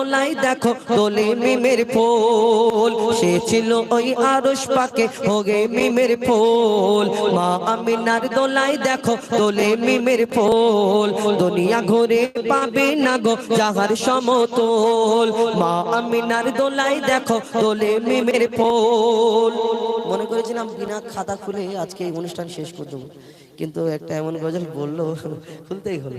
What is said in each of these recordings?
দোলাই দেখো দোলে মিমের ফুল, সে ছিল ওই আরশ পাকে হোগে মিমের ফুল। মা আমিনার দোলাই দেখো দোলে মিমের ফুল, দুনিয়া ঘুরে পাবে না গো যাহার সমতল। মা আমিনার দোলাই দেখো দোলে মিমের ফুল। মনে করেছিলাম বিনা খাতা খুলে আজকে এই অনুষ্ঠান শেষ করে দেবো, কিন্তু একটা এমন গজল বললো খুলতেই হলো।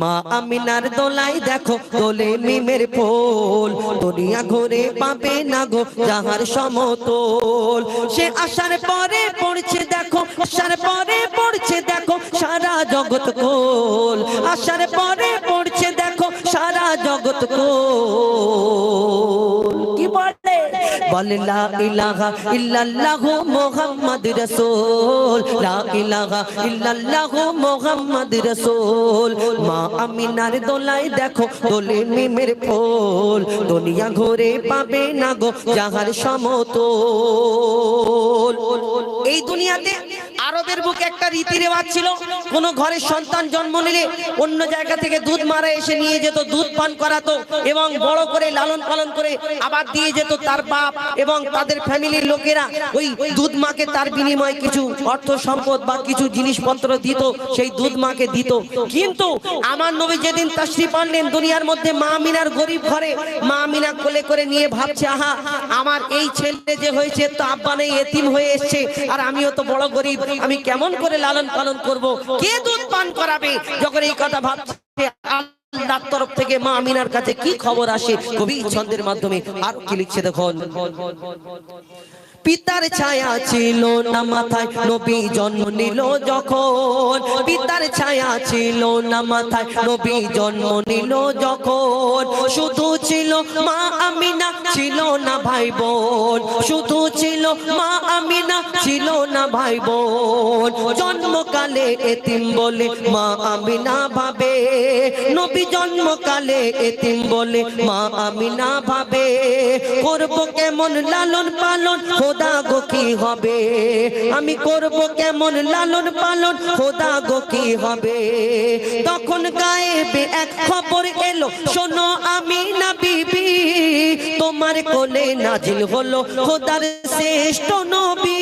মা আমিনার দোলাই দেখো দোলে মিমের ফুল, দুনিয়া ঘুরে পাবে না গো যাহার সমতল। সে আসার পরে পড়ছে দেখো, আসার পরে পড়ছে দেখো সারা জগৎ কোল, আসার পরে পড়ছে দেখো সারা জগৎ কোল। কি বলে বলে লা ইলাহা ইল্লাল্লাহু মুহাম্মদ রাসূল, লা ইলাহা ইল্লাল্লাহু মুহাম্মদ রাসূল। মা আমিনার দোলাই দেখো দোলে মিমের ফুল, দুনিয়া ঘুরে পাবে না গো যাহার সমতল। এই দুনিয়াতে আরবের বুকে একটা রীতি রেওয়াজ ছিল, কোন ঘরে সন্তান জন্ম নিলে অন্য জায়গা থেকে দুধ মারা এসে নিয়ে যেত, দুধ পান করাতো এবং বড় করে লালন পালন করে আবার দিয়ে যেত তার বাপ এবং তাদের ফ্যামিলির লোকেরা। ওই দুধ মাকে তার বিনিময়ে কিছু অর্থ সম্পদ বা কিছু জিনিসপত্র দিত, সেই দুধ মাকে দিত। কিন্তু আমার নবী যেদিন তাশরিফ আনলেন দুনিয়ার মধ্যে, মা আমিনার গরিব ঘরে মা আমিনা কোলে করে নিয়ে ভাবছে, আহা আমার এই ছেলে যে হয়েছে তো আব্বা নেই, এতিম হয়ে এসছে, আর আমিও তো বড় গরিব, আমি কেমন করে লালন পালন করব, কে দুধ পান করাবে? যখন এই কথা ভাবছে আল্লাহর তরফ থেকে মা আমিনার কাছে কি খবর আসে কবি ছন্দের মাধ্যমে আর কি লিখছে দেখুন। পিতার ছায়া ছিল না মাথায় নবী জন্ম নিল যখন, পিতার ছায়া ছিল না মাথায় নবী জন্ম নিল যখন। শুধু ছিল মা আমিনা ছিল না ভাই বোন, শুধু ছিল মা আমিনা ছিল না ভাই বোন। জন্মকালে এতিম বলে মা আমিনা ভাবে, নবী জন্মকালে এতিম বলে মা আমিনা ভাবে। করব কেমন লালন পালন খোদা গো কি হবে, আমি করব কেমন লালন পালন খোদা গো কি হবে। তখন গায়েবে এক খবর এলো, শোনো আমিনা বিবি, তোমার কোলে নাজিল হলো খোদার শ্রেষ্ঠ নবী।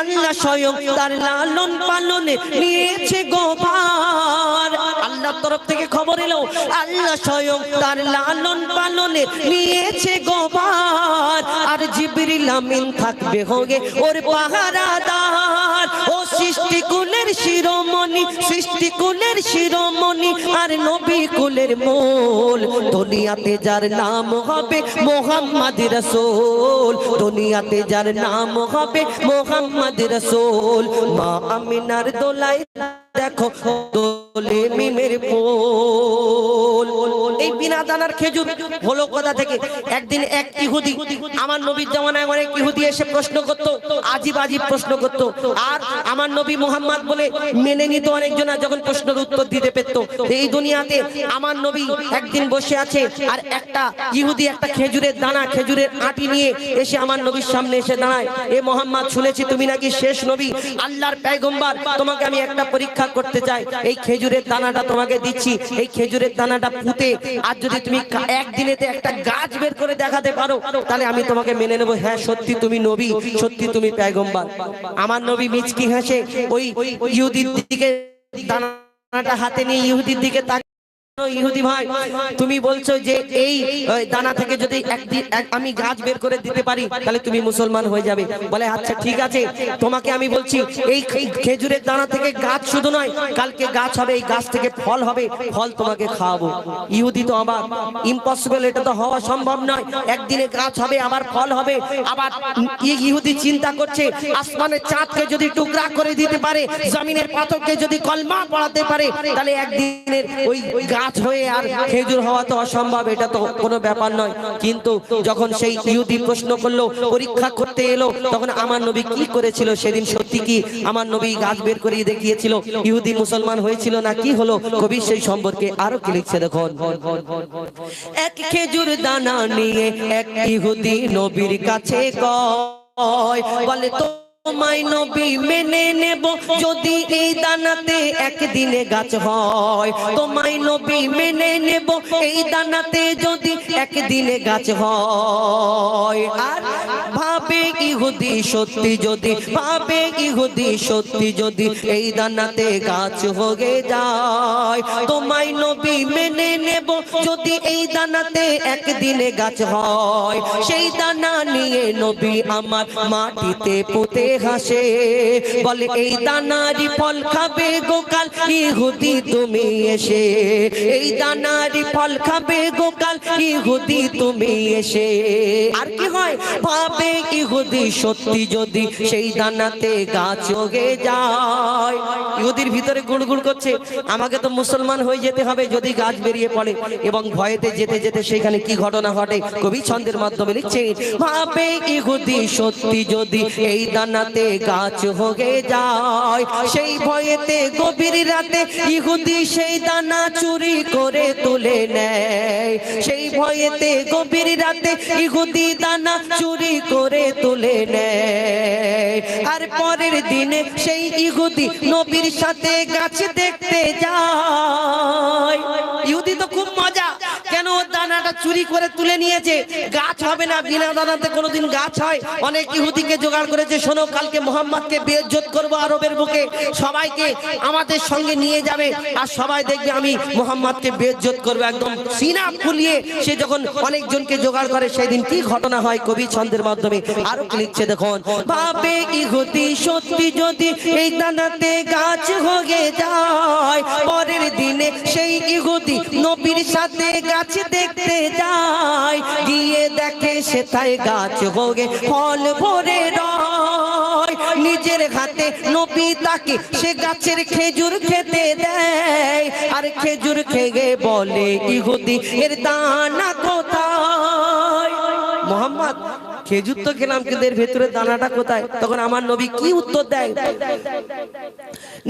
আল্লাহ স্বয়ং তার লালন পালনে নিয়েছে গো ভার, আল্লাহর তরফ থেকে খবর এলো আল্লাহ স্বয়ং তার লালন পালনে নিয়েছে গো ভার। আর জিবরিল আমিন থাকবে হোগে ওর পাহারাদার। ও সৃষ্টি কুলের শিরোমণি, সৃষ্টি কুলের শিরোমণি আর নবী কুলের মূল। দুনিয়াতে যার নাম হবে মুহাম্মদ রাসূল, দুনিয়াতে যার নাম হবে মুহাম্মদ রাসূল। মা আমিনার দোলাই দেখো দোলে মিমের ফুল। এই বিনা দানার খেজুর হলো কোথা থেকে? একদিন এক ইহুদি, আমার নবীর জামানায় অনেক ইহুদি এসে প্রশ্ন করতো, আজীব আজীব প্রশ্ন করতো, আর আমার নবী মুহাম্মদ বলে মেনে নিত অনেকজনা যখন প্রশ্নের উত্তর দিতে পেত। এই দুনিয়াতে আমার নবী একদিন বসে আছে, আর একটা ইহুদি একটা খেজুরের দানা, খেজুরের আটি নিয়ে এসে আমার নবীর সামনে এসে দাঁড়ায়। এ মুহাম্মদ, শুনেছি তুমি নাকি শেষ নবী, আল্লাহর পয়গম্বর, তোমাকে আমি একটা পরীক্ষা করতে চাই। এই খেজুরের দানাটা তোমাকে দিচ্ছি, এই খেজুরের দানাটা পুঁতে আর যদি তুমি একদিনেতে একটা গাছ বের করে দেখাতে পারো তাহলে আমি তোমাকে মেনে নেবো, হ্যাঁ সত্যি তুমি নবী, সত্যি তুমি পয়গম্বর। আমার নবী মিচকি হেসে ওই ইহুদির দিকে দানাটা হাতে নিয়ে ইহুদির দিকে তাকিয়ে, ইহুদি ভাই তুমি বলছো যে এই দানা থেকে যদি একদিন আমি গাছ বের করে দিতে পারি তাহলে তুমি মুসলমান হয়ে যাবে। বলে আচ্ছা ঠিক আছে, তোমাকে আমি বলছি এই খেজুরের দানা থেকে গাছ শুধু নয়, কালকে গাছ হবে, এই গাছ থেকে ফল হবে, ফল তোমাকে খাওয়াবো। ইহুদি তো আবার ইম্পসিবল, এটা তো হওয়া সম্ভব নয়, একদিনে গাছ হবে আবার ফল হবে। আবার ইহুদি চিন্তা করছে আসমানের চাঁদকে যদি টুকরা করে দিতে পারে, জমিনের পাথরকে যদি কলমা পড়াতে পারে তাহলে একদিনের ওই গাছ হয়ে আর খেজুর হওয়া তো অসম্ভব, এটা তো কোনো ব্যাপার নয়। কিন্তু যখন সেই ইহুদি প্রশ্ন করলো, পরীক্ষা করতে এলো, তখন আমার নবী কি করেছিল সেদিন? সত্যি কি আমার নবী গাছ বের করে দেখিয়েছিল? ইহুদি মুসলমান হয়েছিল না কি হলো? কবি সেই সম্পর্কে আরো কি লিখছে দেখুন। এক খেজুর দানা নিয়ে এক ইহুদি নবীর কাছে কয়, বলে তো তোমায় নবী মেনে নেব যদি এই দানাতে একদিনে গাছ হয়। তোমায় নবী মেনে নেব এই দানাতে যদি একদিনে গাছ হয়। আর ভাবে ইহুদি সত্যি যদি, ভাবে ইহুদি সত্যি যদি এই দানাতে গাছ হয়ে যায়। তোমায় নবী মেনে নেব যদি এই দানাতে একদিনে গাছ হয়। সেই দানা নিয়ে নবী আমার মাটিতে পুঁতে হাসে, বলে এই দানারি ফল খাবে গোকাল ইহুদি তুমি এসে। এই দানারি ফল খাবে গোকাল ইহুদি তুমি এসে। আর কি হয়, ভাবে ইহুদি সত্যি যদি সেই দানাতে গাছ উগে যায়। ইহুদির ভিতরে গুড়গুড় করছে, আমাকে তো মুসলমান হয়ে যেতে হবে যদি গাছ বেরিয়ে পড়ে। এবং ভয়েতে যেতে যেতে সেখানে কি ঘটনা ঘটে কবি ছন্দের মাধ্যমে লিখছে, ভাবে ইহুদি সত্যি যদি এই দানাতে গাছ হয়ে যায়। সেই ভয়েতে গভীর রাতে ইহুদি সেই দানা চুরি করে তুলে নেয়। সেই ভয়েতে গভীর রাতে ইহুদি দানা চুরি করে তুলে নেয়। আর পরের দিনে সেই ইহুদি নবীর সাথে গাছ দেখতে যায়। ইহুদি তো খুব মজা, কেন ও দানাটা চুরি করে তুলে নিয়েছে, গাছ হবে না, বিনা দানাতে কোনোদিন গাছ হয়। অনেক ইহুদিকে জোগাড় করেছে, শোনো কালকে মোহাম্মদকে বেইজ্জত করবো আরবের বুকে, সবাইকে আমাদের সঙ্গে নিয়ে যাবে আর সবাই দেখবে আমি মোহাম্মদকে বেইজ্জত করবো। একদম সিনা ফুলিয়ে সে যখন অনেকজনকে জোগাড় করে সেদিন কি ঘটনা হয় কবি ছন্দের মাধ্যমে আরো লিখছে দেখুন, ভাবে ইহুদি সত্যি যদি এই দানাতে গাছ হয়ে যায়। পরের দিনে সেই ইহুদি নবীর সাথে গাছ দেখতে যায়। গিয়ে দেখে সেথায় গাছ হয়ে ফল ভরে রয়। নিজের হাতে নবী তাকে সে গাছের খেজুর খেতে দেয়। আর খেজুর খেয়ে বলে ইহুদি এর দানা কোথায়? মোহাম্মদ খেজুর তো খেলাম কিন্তু এর ভেতরে দানাটা কোথায়? তখন আমার নবী কি উত্তর দেয়,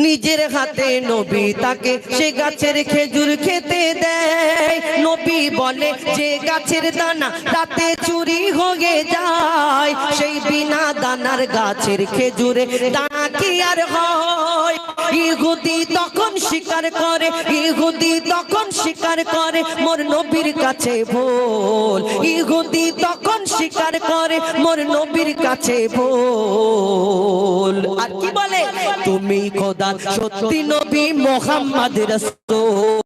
নিজের হাতে নবী তাকে সে গাছের খেজুর খেতে দেয়। নবী বলে যে গাছের দানা রাতে চুরি হয়ে যায়। সেই বিনা দানার গাছের খেজুরে দানা কি আর হয়? ইহুদি তখন স্বীকার করে, ইহুদি তখন স্বীকার করে মোর নবীর কাছে ভুল। ইহুদি তখন স্বীকার করে মোর নবীর কাছে ভুল। আর কি বলে, তুমি খোদা সত্যি নবী মোহাম্মদ রাসূল,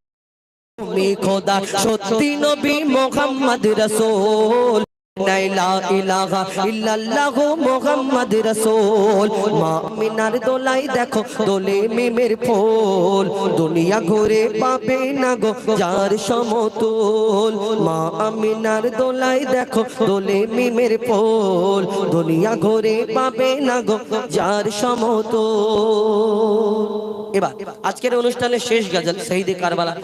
তুমি খোদা সত্যি নবী মোহাম্মদ রাসূল। লা ইলাহা ইল্লাল্লাহ মুহাম্মদ রাসূল। মা আমিনার দোলাই দেখো দোলে মিমের ফুল। দুনিয়া ঘুরে পাবে না গো যার সমতুল। মা আমিনার দোলাই দেখো দোলে মিমের ফুল। দুনিয়া ঘুরে পাবে না গো যার সমতুল। এবার আজকের অনুষ্ঠানের শেষ গজল শহীদে কারবালা।